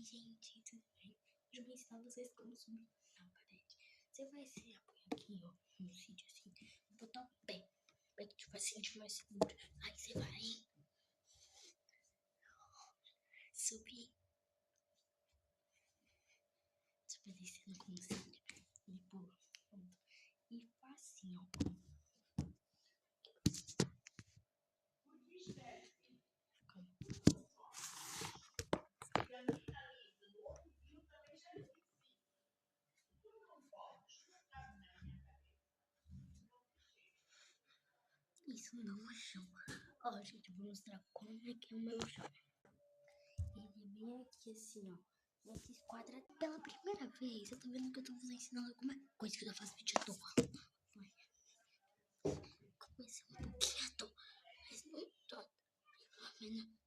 Oi, gente, tudo bem? Hoje eu vou ensinar vocês como subir na parede. Você vai se apoiar aqui, ó, no sítio assim, e botar o pé. Pé que tipo assim, de mais seguro. Aí você vai subir. Você vai descendo como sempre. E pula. Pronto. E faz assim, ó. Isso não é chão. Ó, gente, eu vou mostrar como é que é o meu chão. Ele é bem aqui assim, ó. Nesse quadro, pela primeira vez, eu tô vendo que eu tô ensinando alguma coisa que eu já faço vídeo à toa. Vai. Comecei um pouquinho à toa, mas não tô. Pelo menos